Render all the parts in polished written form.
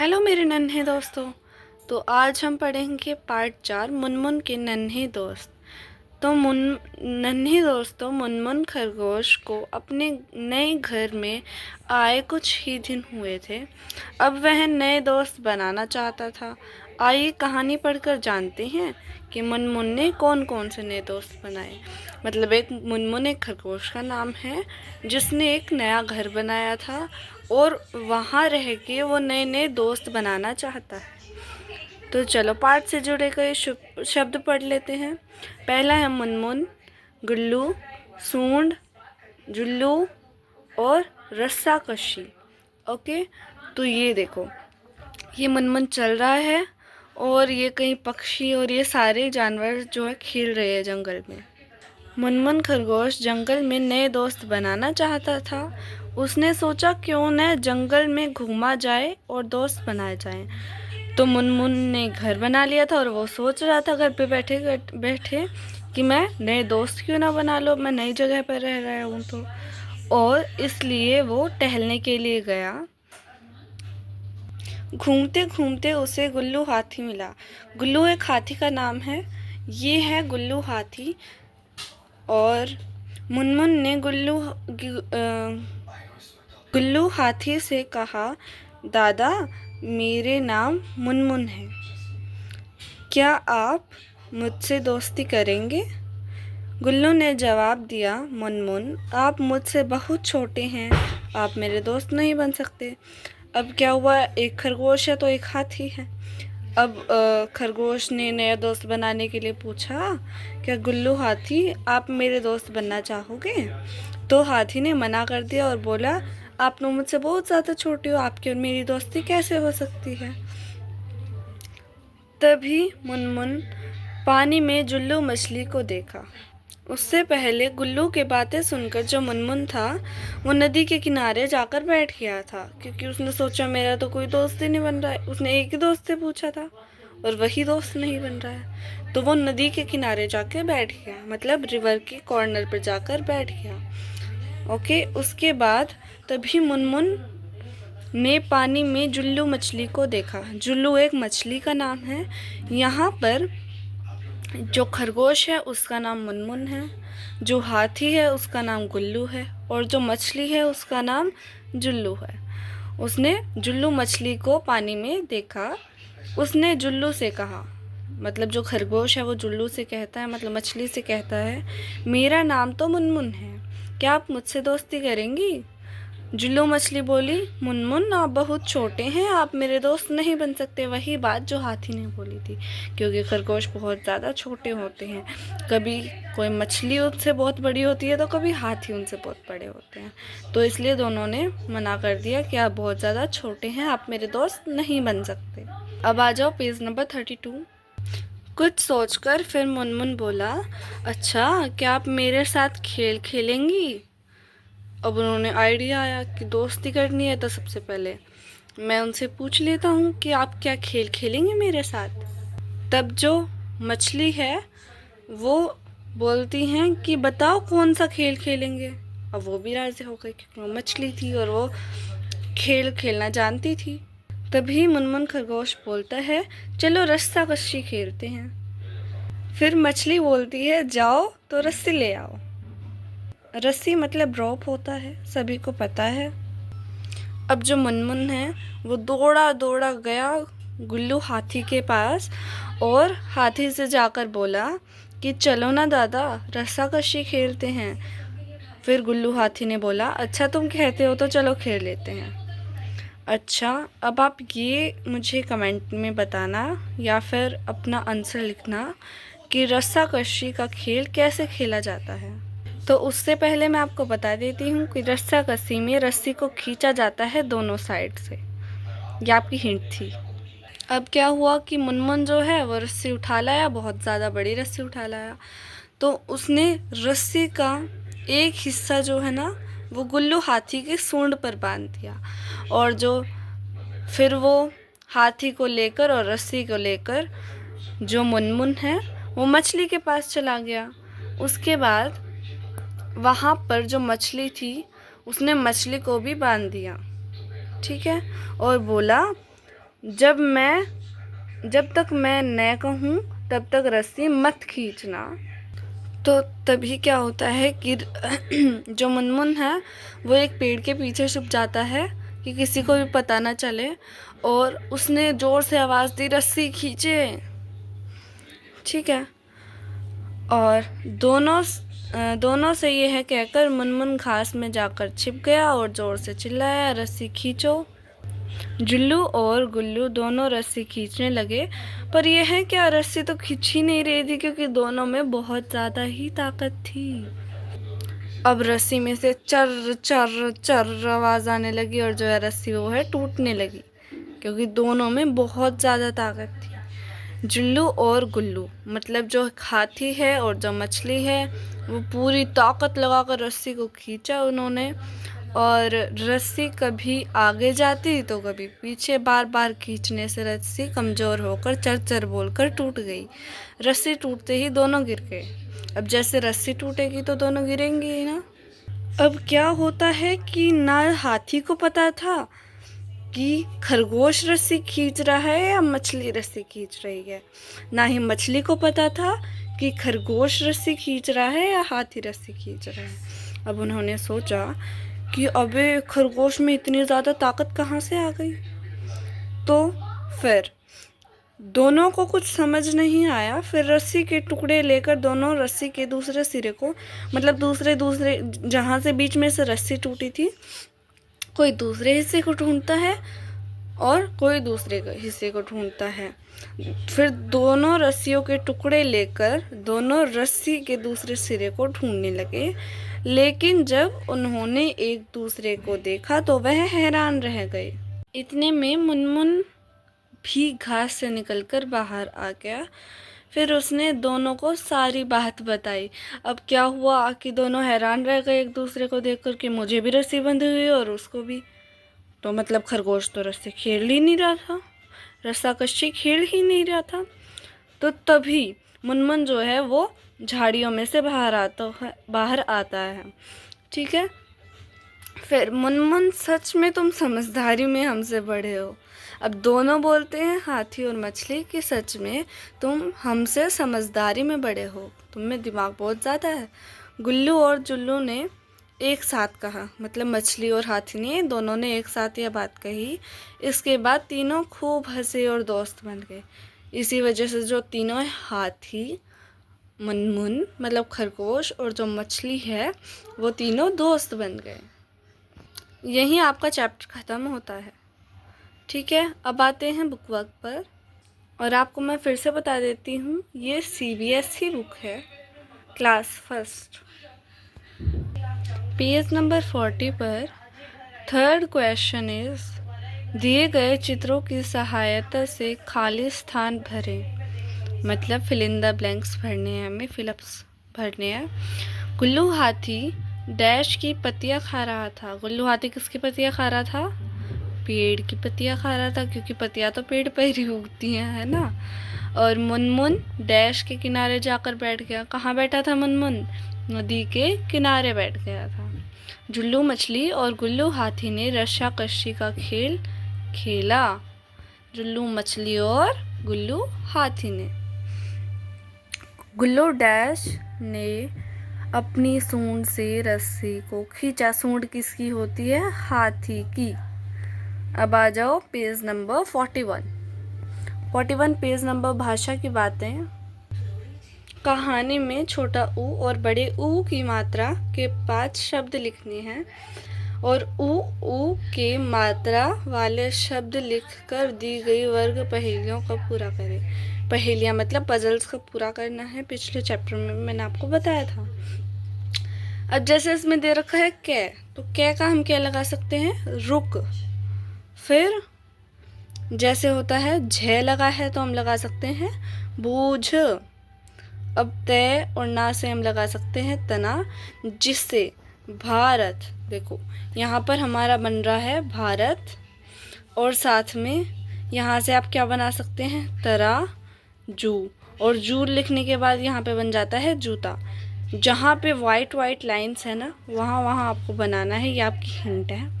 Hello मेरे नन्हे दोस्तों। तो आज हम पढ़ेंगे पार्ट 4 मुनमुन के नन्हे दोस्त। तो नन्हे दोस्तों, मुनमुन खरगोश को अपने नए घर में आए कुछ ही दिन हुए थे। अब वह नए दोस्त बनाना चाहता था। आइए कहानी पढ़कर जानते हैं कि मुनमुन ने कौन कौन से नए दोस्त बनाए। मतलब एक मुनमुन एक खरगोश का नाम है जिसने एक नया घर बनाया था और वहाँ रह के वो नए नए दोस्त बनाना चाहता है। तो चलो पाठ से जुड़े कई शब्द पढ़ लेते हैं। पहला है मुनमुन, गुल्लू, सूंड, जुल्लू और रस्साकशी। ओके, तो ये देखो, ये मुनमुन चल रहा है और ये कई पक्षी और ये सारे जानवर जो है खेल रहे हैं जंगल में। मुनमुन खरगोश जंगल में नए दोस्त बनाना चाहता था। उसने सोचा क्यों न जंगल में घूमा जाए और दोस्त बनाए जाएं। तो मुनमुन ने घर बना लिया था और वो सोच रहा था घर पे बैठे बैठे कि मैं नए दोस्त क्यों ना बना लो, मैं नई जगह पर रह रहा हूँ तो। और इसलिए वो टहलने के लिए गया। घूमते घूमते उसे गुल्लू हाथी मिला। गुल्लू एक हाथी का नाम है। ये है गुल्लू हाथी। और मुनमुन ने गुल्लू हाथी से कहा, दादा मेरे नाम मुनमुन है, क्या आप मुझसे दोस्ती करेंगे? गुल्लू ने जवाब दिया, मुनमुन आप मुझसे बहुत छोटे हैं, आप मेरे दोस्त नहीं बन सकते। अब क्या हुआ, एक खरगोश है तो एक हाथी है। अब खरगोश ने नया दोस्त बनाने के लिए पूछा, क्या गुल्लू हाथी आप मेरे दोस्त बनना चाहोगे? तो हाथी ने मना कर दिया और बोला, आप लोग मुझसे बहुत ज़्यादा छोटे हो, आपकी और मेरी दोस्ती कैसे हो सकती है? तभी मुनमुन पानी में जुल्लू मछली को देखा। उससे पहले गुल्लू की बातें सुनकर जो मुनमुन था वो नदी के किनारे जाकर बैठ गया था, क्योंकि उसने सोचा मेरा तो कोई दोस्त ही नहीं बन रहा है। उसने एक ही दोस्त से पूछा था और वही दोस्त नहीं बन रहा है, तो वो नदी के किनारे जाकर बैठ गया, मतलब रिवर के कॉर्नर पर जाकर बैठ गया। ओके, उसके बाद तभी मुनमुन ने पानी में जुल्लू मछली को देखा। जुल्लू एक मछली का नाम है। यहाँ पर जो खरगोश है उसका नाम मुनमुन है, जो हाथी है उसका नाम गुल्लू है और जो मछली है उसका नाम जुल्लू है। उसने जुल्लू मछली को पानी में देखा। उसने जुल्लू से कहा, मतलब जो खरगोश है वो जुल्लू से कहता है, मतलब मछली से कहता है, मेरा नाम तो मुनमुन है, क्या आप मुझसे दोस्ती करेंगी? जुल्लू मछली बोली, मुनमुन आप बहुत छोटे हैं, आप मेरे दोस्त नहीं बन सकते। वही बात जो हाथी ने बोली थी, क्योंकि खरगोश बहुत ज़्यादा छोटे होते हैं। कभी कोई मछली उनसे बहुत बड़ी होती है तो कभी हाथी उनसे बहुत बड़े होते हैं, तो इसलिए दोनों ने मना कर दिया कि आप बहुत ज़्यादा छोटे हैं, आप मेरे दोस्त नहीं बन सकते। अब आ जाओ पेज नंबर 32। कुछ सोचकर फिर मुनमुन बोला, अच्छा क्या आप मेरे साथ खेल खेलेंगी? अब उन्होंने आइडिया आया कि दोस्ती करनी है तो सबसे पहले मैं उनसे पूछ लेता हूँ कि आप क्या खेल खेलेंगे मेरे साथ। तब जो मछली है वो बोलती हैं कि बताओ कौन सा खेल खेलेंगे। अब वो भी राज़ी हो गई क्योंकि वो मछली थी और वो खेल खेलना जानती थी। तभी मुनमुन खरगोश बोलता है, चलो रस्सा कशी खेलते हैं। फिर मछली बोलती है, जाओ तो रस्सी ले आओ। रस्सी मतलब रोप होता है, सभी को पता है। अब जो मुनमुन है वो दौड़ा दौड़ा गया गुल्लू हाथी के पास और हाथी से जाकर बोला कि चलो ना दादा रस्साकशी खेलते हैं। फिर गुल्लू हाथी ने बोला, अच्छा तुम कहते हो तो चलो खेल लेते हैं। अच्छा, अब आप ये मुझे कमेंट में बताना या फिर अपना आंसर लिखना कि रस्साकशी का खेल कैसे खेला जाता है। तो उससे पहले मैं आपको बता देती हूँ कि रस्साकशी में रस्सी को खींचा जाता है दोनों साइड से। ये आपकी हिंट थी। अब क्या हुआ कि मुनमुन जो है वो रस्सी उठा लाया, बहुत ज़्यादा बड़ी रस्सी उठा लाया। तो उसने रस्सी का एक हिस्सा जो है ना वो गुल्लू हाथी के सूंड पर बांध दिया, और जो फिर वो हाथी को लेकर और रस्सी को लेकर जो मुनमुन है वो मछली के पास चला गया। उसके बाद वहाँ पर जो मछली थी उसने मछली को भी बांध दिया, ठीक है, और बोला, जब तक मैं न कहूँ तब तक रस्सी मत खींचना। तो तभी क्या होता है कि जो मुनमुन है वो एक पेड़ के पीछे छुप जाता है कि किसी को भी पता ना चले, और उसने ज़ोर से आवाज़ दी, रस्सी खींचे। ठीक है। और दोनों से ये है कहकर मुनमुन घास में जाकर छिप गया और ज़ोर से चिल्लाया, रस्सी खींचो। जुल्लू और गुल्लू दोनों रस्सी खींचने लगे, पर यह है क्या, रस्सी तो खींच ही नहीं रही थी क्योंकि दोनों में बहुत ज़्यादा ही ताकत थी। अब रस्सी में से चर चर चर आवाज़ आने लगी और जो है रस्सी वो है टूटने लगी, क्योंकि दोनों में बहुत ज़्यादा ताकत थी। जुल्लू और गुल्लू मतलब जो हाथी है और जो मछली है वो पूरी ताकत लगाकर रस्सी को खींचा उन्होंने, और रस्सी कभी आगे जाती तो कभी पीछे, बार बार खींचने से रस्सी कमज़ोर होकर चर चर बोलकर टूट गई। रस्सी टूटते ही दोनों गिर गए। अब जैसे रस्सी टूटेगी तो दोनों गिरेंगे ही ना। अब क्या होता है कि ना हाथी को पता था कि खरगोश रस्सी खींच रहा है या मछली रस्सी खींच रही है, ना ही मछली को पता था कि खरगोश रस्सी खींच रहा है या हाथी रस्सी खींच रहा है। अब उन्होंने सोचा कि अबे खरगोश में इतनी ज़्यादा ताकत कहाँ से आ गई। तो फिर दोनों को कुछ समझ नहीं आया। फिर रस्सी के टुकड़े लेकर दोनों रस्सी के दूसरे सिरे को, मतलब दूसरे जहाँ से बीच में से रस्सी टूटी थी, कोई दूसरे हिस्से को ढूंढता है और कोई दूसरे हिस्से को ढूंढता है। फिर दोनों रस्सियों के टुकड़े लेकर दोनों रस्सी के दूसरे सिरे को ढूंढने लगे, लेकिन जब उन्होंने एक दूसरे को देखा तो वह हैरान रह गए। इतने में मुनमुन भी घास से निकलकर बाहर आ गया। फिर उसने दोनों को सारी बात बताई। अब क्या हुआ कि दोनों हैरान रह गए एक दूसरे को देखकर कि मुझे भी रस्सी बंधी हुई और उसको भी। तो मतलब खरगोश तो रस्सी खेल ही नहीं रहा था, रस्साकशी खेल ही नहीं रहा था। तो तभी मुनमुन जो है वो झाड़ियों में से बाहर आता है। ठीक है। फिर मुनमुन, सच में तुम समझदारी में हमसे बड़े हो। अब दोनों बोलते हैं हाथी और मछली कि सच में तुम हमसे समझदारी में बड़े हो, तुम में दिमाग बहुत ज़्यादा है। गुल्लू और जुल्लू ने एक साथ कहा, मतलब मछली और हाथी ने दोनों ने एक साथ यह बात कही। इसके बाद तीनों खूब हंसे और दोस्त बन गए। इसी वजह से जो तीनों हाथी, मुनमुन मतलब खरगोश और जो मछली है वो तीनों दोस्त बन गए। यहीं आपका चैप्टर ख़त्म होता है। ठीक है। अब आते हैं बुक वर्क पर, और आपको मैं फिर से बता देती हूँ, ये CBSE बुक है, क्लास फर्स्ट। पेज नंबर 40 पर थर्ड क्वेश्चन इज, दिए गए चित्रों की सहायता से खाली स्थान भरें। मतलब फिल इन द ब्लैंक्स भरने हैं, हमें फिलअप्स भरने हैं। गुल्लू हाथी डैश की पत्तियाँ खा रहा था। गुल्लू हाथी किसकी पत्तियाँ खा रहा था? पेड़ की पत्तियाँ खा रहा था, क्योंकि पत्तियाँ तो पेड़ पर ही उगती हैं, है ना। और मुनमुन डैश के किनारे जाकर बैठ गया। कहाँ बैठा था मुनमुन? नदी के किनारे बैठ गया था। जुल्लू मछली और गुल्लू हाथी ने रस्साकशी का खेल खेला। जुल्लू मछली और गुल्लू हाथी ने। गुल्लू डैश ने अपनी सूंड से रस्सी को खींचा। सूंड किसकी होती है? हाथी की। अब आ जाओ पेज नंबर 41 पेज नंबर भाषा की बातें। कहानी में छोटा ऊ और बड़े ऊ की मात्रा के 5 शब्द लिखने हैं, और ऊ के मात्रा वाले शब्द लिखकर दी गई वर्ग पहेलियों का पूरा करें। पहेलियाँ मतलब पजल्स का पूरा करना है, पिछले चैप्टर में मैंने आपको बताया था। अब जैसे इसमें दे रखा है कै, तो कै का हम क्या लगा सकते हैं? रुक। फिर जैसे होता है झ लगा है तो हम लगा सकते हैं बूझ। अब तय और ना से हम लगा सकते हैं तना, जिससे भारत, देखो यहाँ पर हमारा बन रहा है भारत, और साथ में यहाँ से आप क्या बना सकते हैं? तरा जू, और जू लिखने के बाद यहाँ पे बन जाता है जूता। जहाँ पे वाइट लाइंस है ना, वहाँ आपको बनाना है, ये आपकी हिंट है।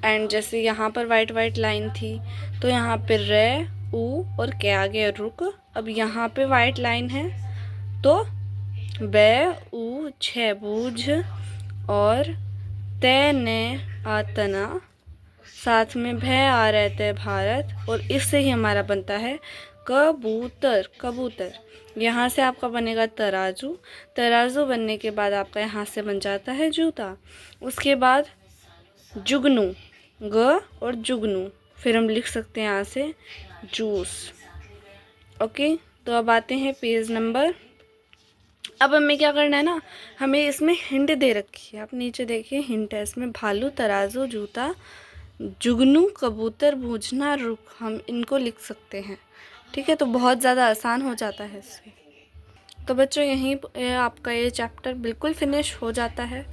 एंड जैसे यहाँ पर वाइट वाइट लाइन थी तो यहाँ पे रे ऊ और क्या आ गया रुक। अब यहाँ पे वाइट लाइन है तो बे ऊ छे बूझ और ते ने आतना, साथ में भय आ रहते भारत, और इससे ही हमारा बनता है कबूतर। कबूतर यहाँ से आपका बनेगा तराजू। तराजू बनने के बाद आपका यहाँ से बन जाता है जूता। उसके बाद जुगनू, ग और जुगनू, फिर हम लिख सकते हैं यहाँ से जूस। ओके, तो अब आते हैं पेज नंबर। अब हमें क्या करना है ना, हमें इसमें हिंट दे रखी है, आप नीचे देखिए हिंट है इसमें, भालू, तराजू, जूता, जुगनू, कबूतर, बूझना, रुख, हम इनको लिख सकते हैं। ठीक है, तो बहुत ज़्यादा आसान हो जाता है इससे। तो बच्चों यहीं आपका ये चैप्टर बिल्कुल फिनिश हो जाता है।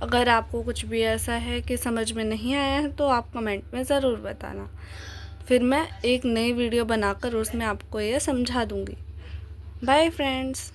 अगर आपको कुछ भी ऐसा है कि समझ में नहीं आया है तो आप कमेंट में ज़रूर बताना, फिर मैं एक नई वीडियो बनाकर उसमें आपको ये समझा दूँगी। Bye friends.